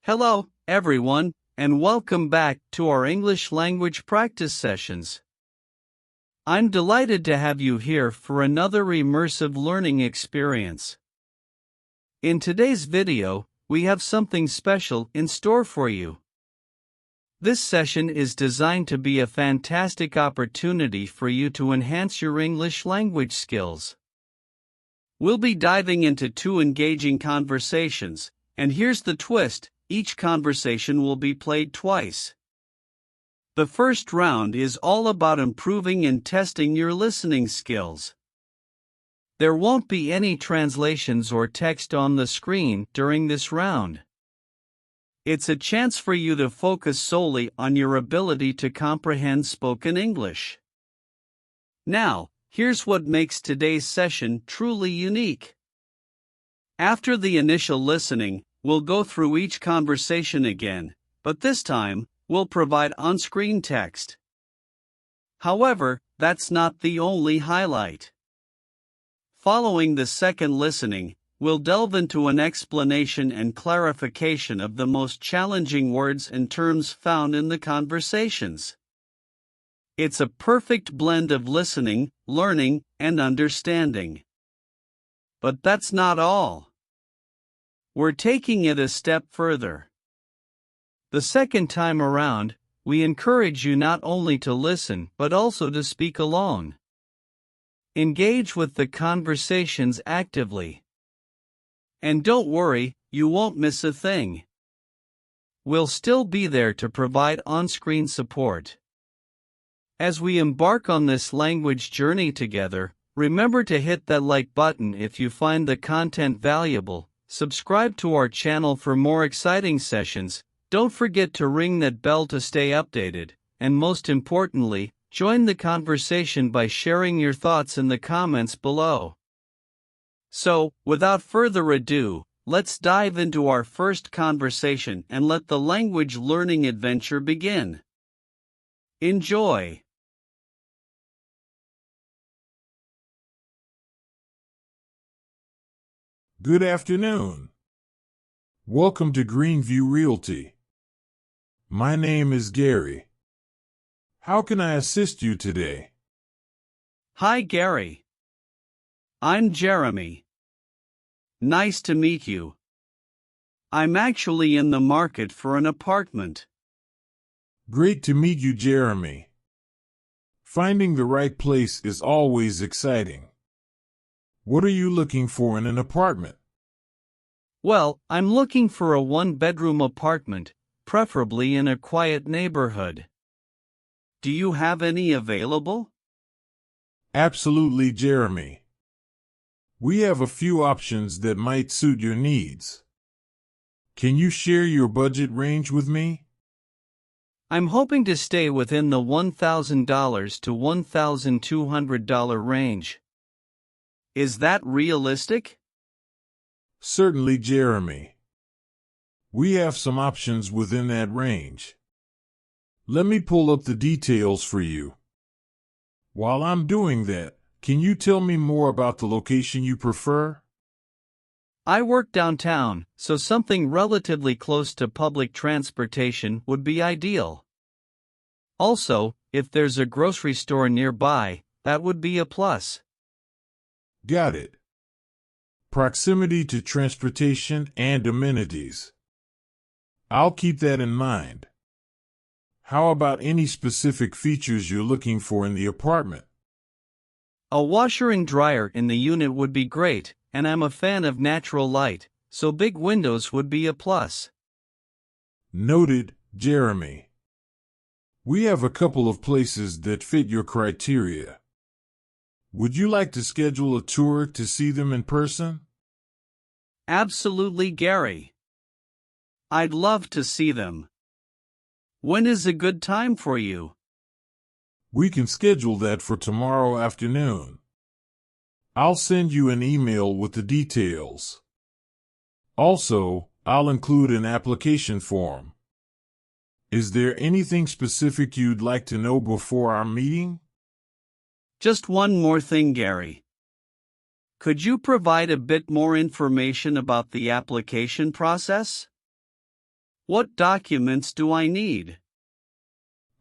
Hello, everyone, and welcome back to our English language practice sessions. I'm delighted to have you here for another immersive learning experience. In today's video, we have something special in store for you. This session is designed to be a fantastic opportunity for you to enhance your English language skills. We'll be diving into two engaging conversations, and here's the twist. Each conversation will be played twice. The first round is all about improving and testing your listening skills. There won't be any translations or text on the screen during this round. It's a chance for you to focus solely on your ability to comprehend spoken English. Now, here's what makes today's session truly unique. After the initial listening, we'll go through each conversation again, but this time, we'll provide on-screen text. However, that's not the only highlight. Following the second listening, we'll delve into an explanation and clarification of the most challenging words and terms found in the conversations. It's a perfect blend of listening, learning, and understanding. But that's not all. We're taking it a step further. The second time around, we encourage you not only to listen but also to speak along. Engage with the conversations actively. And don't worry, you won't miss a thing. We'll still be there to provide on-screen support. As we embark on this language journey together, remember to hit that like button if you find the content valuable. Subscribe to our channel for more exciting sessions, don't forget to ring that bell to stay updated, and most importantly, join the conversation by sharing your thoughts in the comments below. So, without further ado, let's dive into our first conversation and let the language learning adventure begin. Enjoy! Good afternoon. Welcome to Greenview Realty. My name is Gary. How can I assist you today? Hi Gary. I'm Jeremy. Nice to meet you. I'm actually in the market for an apartment. Great to meet you, Jeremy. Finding the right place is always exciting. What are you looking for in an apartment? Well, I'm looking for a one-bedroom apartment, preferably in a quiet neighborhood. Do you have any available? Absolutely, Jeremy. We have a few options that might suit your needs. Can you share your budget range with me? I'm hoping to stay within the $1,000 to $1,200 range. Is that realistic? Certainly, Jeremy. We have some options within that range. Let me pull up the details for you. While I'm doing that, can you tell me more about the location you prefer? I work downtown, so something relatively close to public transportation would be ideal. Also, if there's a grocery store nearby, that would be a plus. Got it. Proximity to transportation and amenities. I'll keep that in mind. How about any specific features you're looking for in the apartment? A washer and dryer in the unit would be great, and I'm a fan of natural light, so big windows would be a plus. Noted, Jeremy. We have a couple of places that fit your criteria. Would you like to schedule a tour to see them in person? Absolutely, Gary. I'd love to see them. When is a good time for you? We can schedule that for tomorrow afternoon. I'll send you an email with the details. Also, I'll include an application form. Is there anything specific you'd like to know before our meeting? Just one more thing, Gary. Could you provide a bit more information about the application process? What documents do I need?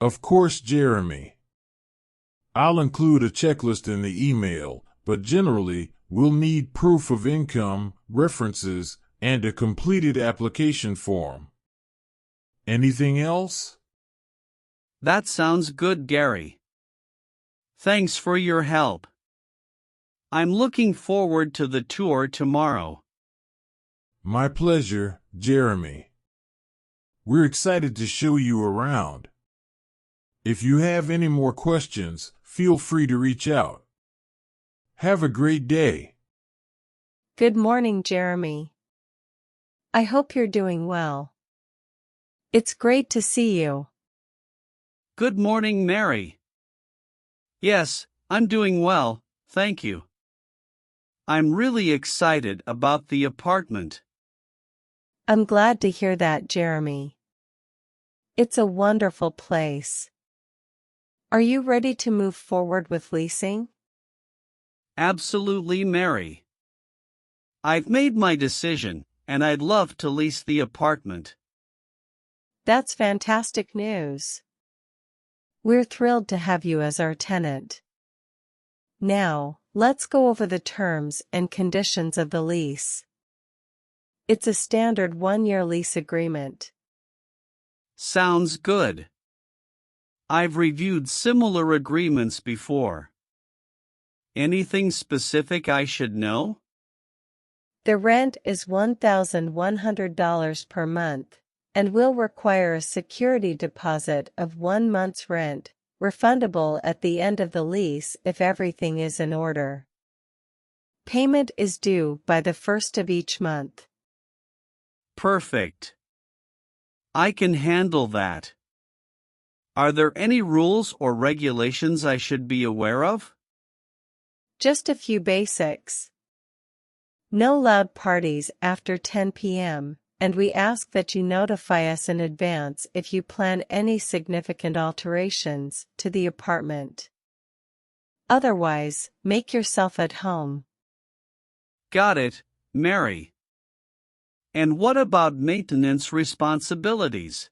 Of course, Jeremy. I'll include a checklist in the email, but generally, we'll need proof of income, references, and a completed application form. Anything else? That sounds good, Gary. Thanks for your help. I'm looking forward to the tour tomorrow. My pleasure, Jeremy. We're excited to show you around. If you have any more questions, feel free to reach out. Have a great day. Good morning, Jeremy. I hope you're doing well. It's great to see you. Good morning, Mary. Yes, I'm doing well, thank you. I'm really excited about the apartment. I'm glad to hear that, Jeremy. It's a wonderful place. Are you ready to move forward with leasing? Absolutely, Mary. I've made my decision, and I'd love to lease the apartment. That's fantastic news. We're thrilled to have you as our tenant. Now, let's go over the terms and conditions of the lease. It's a standard one-year lease agreement. Sounds good. I've reviewed similar agreements before. Anything specific I should know? The rent is $1,100 per month, and will require a security deposit of 1 month's rent, refundable at the end of the lease if everything is in order. Payment is due by the 1st of each month. Perfect. I can handle that. Are there any rules or regulations I should be aware of? Just a few basics. No loud parties after 10 p.m., and we ask that you notify us in advance if you plan any significant alterations to the apartment. Otherwise, make yourself at home. Got it, Mary. And what about maintenance responsibilities?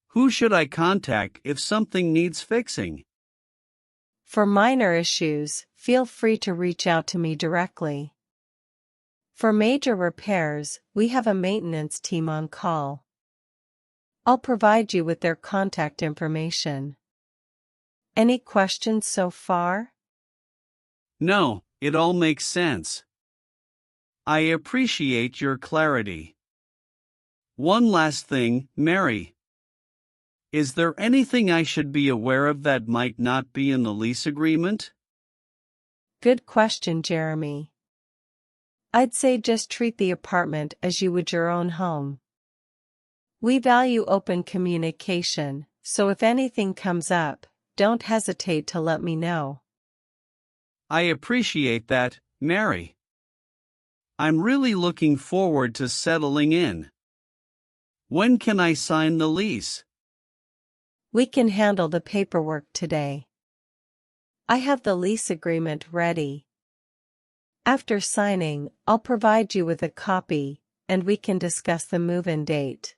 Who should I contact if something needs fixing? For minor issues, feel free to reach out to me directly. For major repairs, we have a maintenance team on call. I'll provide you with their contact information. Any questions so far? No, it all makes sense. I appreciate your clarity. One last thing, Mary. Is there anything I should be aware of that might not be in the lease agreement? Good question, Jeremy. I'd say just treat the apartment as you would your own home. We value open communication, so if anything comes up, don't hesitate to let me know. I appreciate that, Mary. I'm really looking forward to settling in. When can I sign the lease? We can handle the paperwork today. I have the lease agreement ready. After signing, I'll provide you with a copy, and we can discuss the move-in date.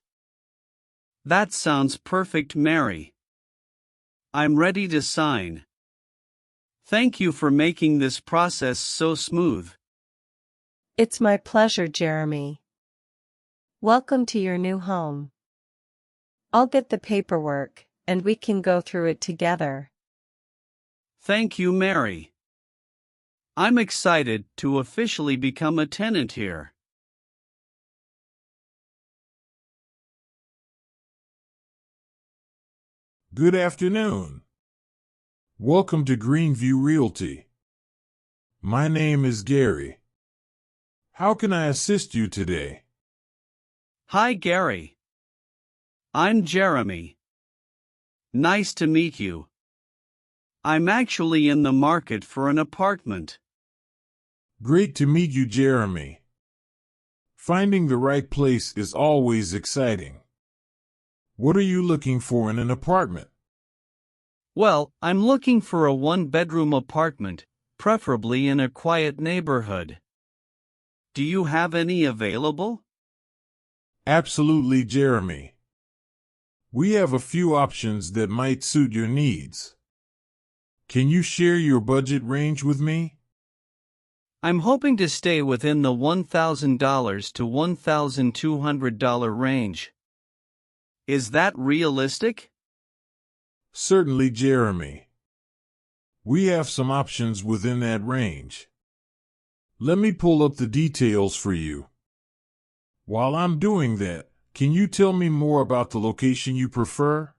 That sounds perfect, Mary. I'm ready to sign. Thank you for making this process so smooth. It's my pleasure, Jeremy. Welcome to your new home. I'll get the paperwork, and we can go through it together. Thank you, Mary. I'm excited to officially become a tenant here. Good afternoon. Welcome to Greenview Realty. My name is Gary. How can I assist you today? Hi, Gary. I'm Jeremy. Nice to meet you. I'm actually in the market for an apartment. Great to meet you, Jeremy. Finding the right place is always exciting. What are you looking for in an apartment? Well, I'm looking for a one-bedroom apartment, preferably in a quiet neighborhood. Do you have any available? Absolutely, Jeremy. We have a few options that might suit your needs. Can you share your budget range with me? I'm hoping to stay within the $1,000 to $1,200 range. Is that realistic? Certainly, Jeremy. We have some options within that range. Let me pull up the details for you. While I'm doing that, can you tell me more about the location you prefer?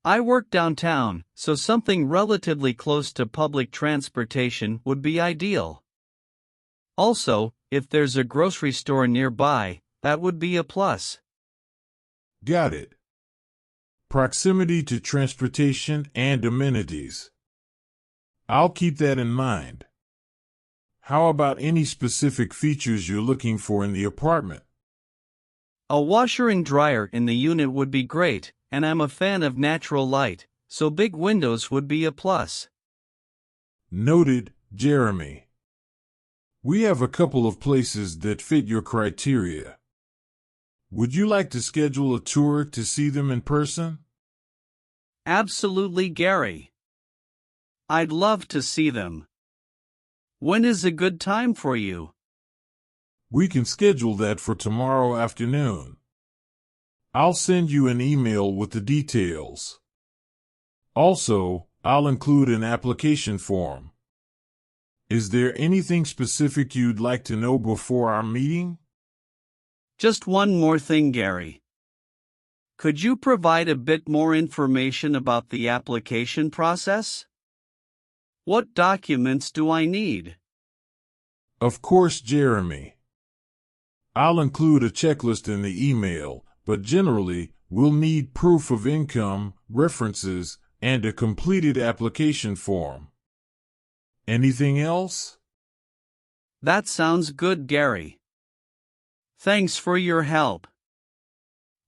I work downtown, so something relatively close to public transportation would be ideal. Also, if there's a grocery store nearby, that would be a plus. Got it. Proximity to transportation and amenities. I'll keep that in mind. How about any specific features you're looking for in the apartment? A washer and dryer in the unit would be great, and I'm a fan of natural light, so big windows would be a plus. Noted, Jeremy. We have a couple of places that fit your criteria. Would you like to schedule a tour to see them in person? Absolutely, Gary. I'd love to see them. When is a good time for you? We can schedule that for tomorrow afternoon. I'll send you an email with the details. Also, I'll include an application form. Is there anything specific you'd like to know before our meeting? Just one more thing, Gary. Could you provide a bit more information about the application process? What documents do I need? Of course, Jeremy. I'll include a checklist in the email, but generally, we'll need proof of income, references, and a completed application form. Anything else? That sounds good, Gary. Thanks for your help.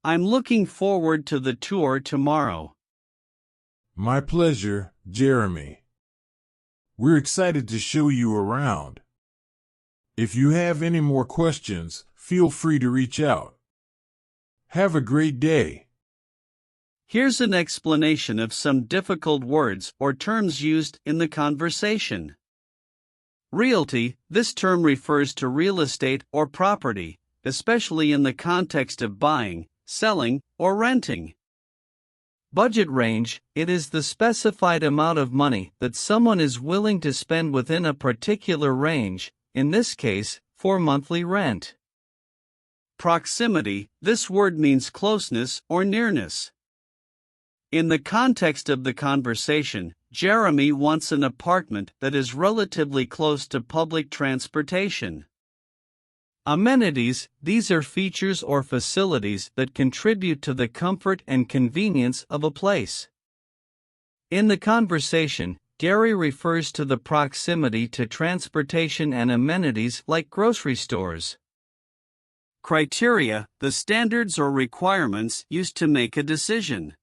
I'm looking forward to the tour tomorrow. My pleasure, Jeremy. We're excited to show you around. If you have any more questions, feel free to reach out. Have a great day. Here's an explanation of some difficult words or terms used in the conversation. Realty, this term refers to real estate or property, especially in the context of buying, selling, or renting. Budget range, it is the specified amount of money that someone is willing to spend within a particular range, in this case, for monthly rent. Proximity, this word means closeness or nearness. In the context of the conversation, Jeremy wants an apartment that is relatively close to public transportation. Amenities, these are features or facilities that contribute to the comfort and convenience of a place. In the conversation, Gary refers to the proximity to transportation and amenities like grocery stores. Criteria, the standards or requirements used to make a decision.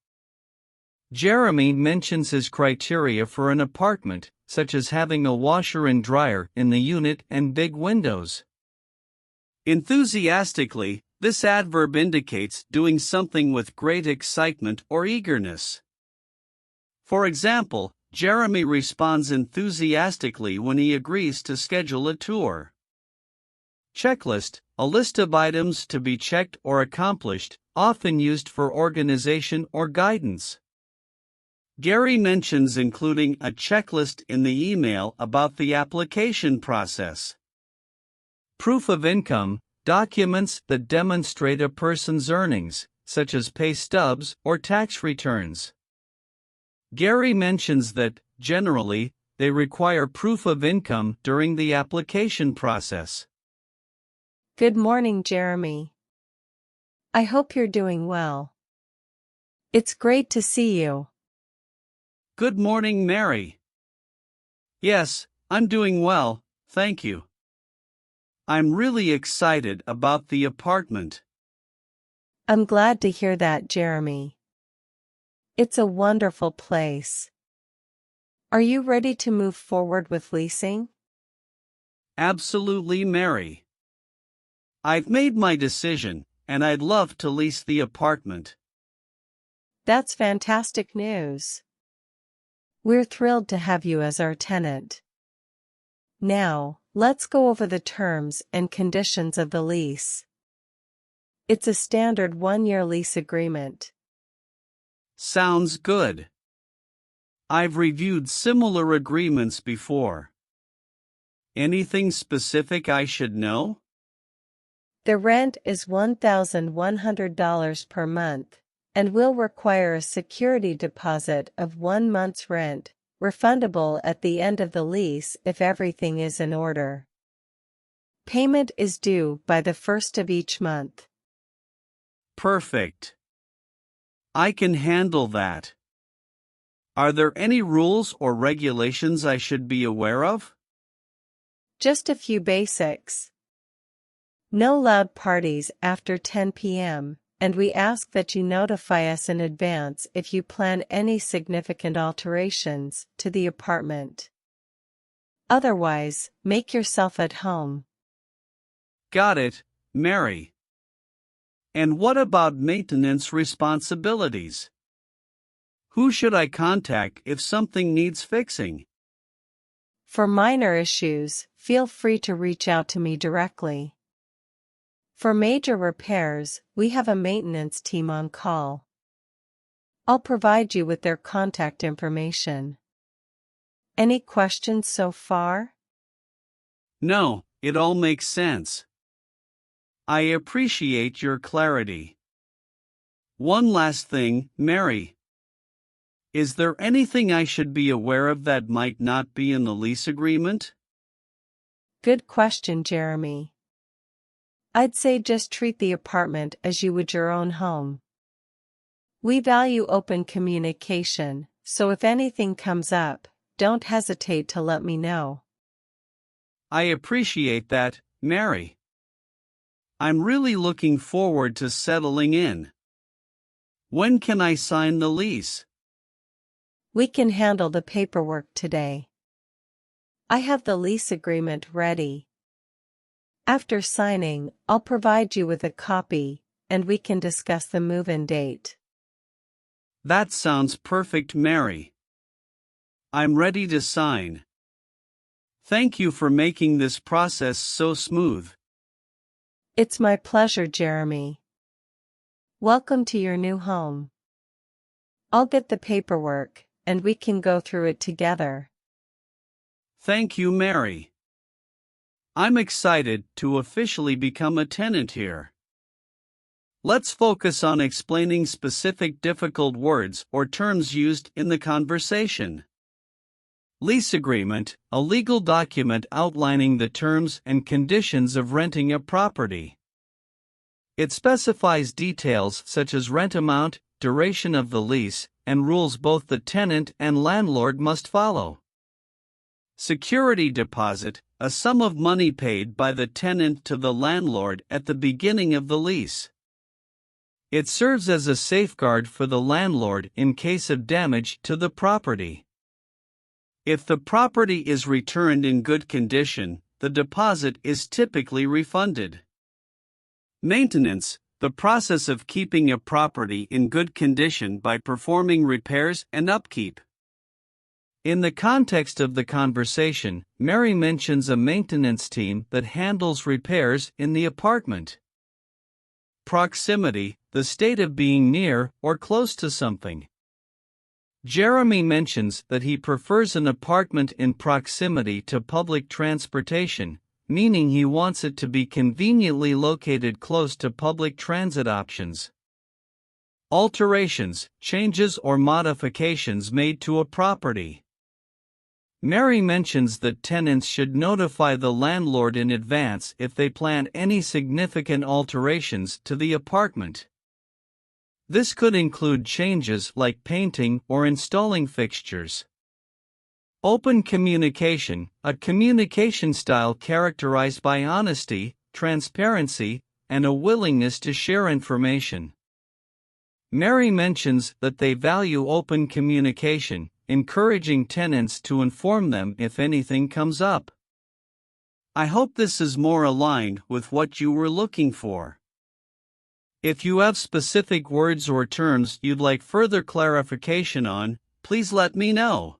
Jeremy mentions his criteria for an apartment, such as having a washer and dryer in the unit and big windows. Enthusiastically, this adverb indicates doing something with great excitement or eagerness. For example, Jeremy responds enthusiastically when he agrees to schedule a tour. Checklist, a list of items to be checked or accomplished, often used for organization or guidance. Gary mentions including a checklist in the email about the application process. Proof of income, documents that demonstrate a person's earnings, such as pay stubs or tax returns. Gary mentions that, generally, they require proof of income during the application process. Good morning, Jeremy. I hope you're doing well. It's great to see you. Good morning, Mary. Yes, I'm doing well, thank you. I'm really excited about the apartment. I'm glad to hear that, Jeremy. It's a wonderful place. Are you ready to move forward with leasing? Absolutely, Mary. I've made my decision, and I'd love to lease the apartment. That's fantastic news. We're thrilled to have you as our tenant. Now, let's go over the terms and conditions of the lease. It's a standard 1-year lease agreement. Sounds good. I've reviewed similar agreements before. Anything specific I should know? The rent is $1,100 per month, and will require a security deposit of 1 month's rent, refundable at the end of the lease if everything is in order. Payment is due by the 1st of each month. Perfect. I can handle that. Are there any rules or regulations I should be aware of? Just a few basics. No loud parties after 10 p.m., and we ask that you notify us in advance if you plan any significant alterations to the apartment. Otherwise, make yourself at home. Got it, Mary. And what about maintenance responsibilities? Who should I contact if something needs fixing? For minor issues, feel free to reach out to me directly. For major repairs, we have a maintenance team on call. I'll provide you with their contact information. Any questions so far? No, it all makes sense. I appreciate your clarity. One last thing, Mary. Is there anything I should be aware of that might not be in the lease agreement? Good question, Jeremy. I'd say just treat the apartment as you would your own home. We value open communication, so if anything comes up, don't hesitate to let me know. I appreciate that, Mary. I'm really looking forward to settling in. When can I sign the lease? We can handle the paperwork today. I have the lease agreement ready. After signing, I'll provide you with a copy, and we can discuss the move-in date. That sounds perfect, Mary. I'm ready to sign. Thank you for making this process so smooth. It's my pleasure, Jeremy. Welcome to your new home. I'll get the paperwork, and we can go through it together. Thank you, Mary. I'm excited to officially become a tenant here. Let's focus on explaining specific difficult words or terms used in the conversation. Lease agreement, a legal document outlining the terms and conditions of renting a property. It specifies details such as rent amount, duration of the lease, and rules both the tenant and landlord must follow. Security deposit, a sum of money paid by the tenant to the landlord at the beginning of the lease. It serves as a safeguard for the landlord in case of damage to the property. If the property is returned in good condition, the deposit is typically refunded. Maintenance, the process of keeping a property in good condition by performing repairs and upkeep. In the context of the conversation, Mary mentions a maintenance team that handles repairs in the apartment. Proximity, the state of being near or close to something. Jeremy mentions that he prefers an apartment in proximity to public transportation, meaning he wants it to be conveniently located close to public transit options. Alterations, changes or modifications made to a property. Mary mentions that tenants should notify the landlord in advance if they plan any significant alterations to the apartment. This could include changes like painting or installing fixtures. Open communication, a communication style characterized by honesty, transparency, and a willingness to share information. Mary mentions that they value open communication, encouraging tenants to inform them if anything comes up. I hope this is more aligned with what you were looking for. If you have specific words or terms you'd like further clarification on, please let me know.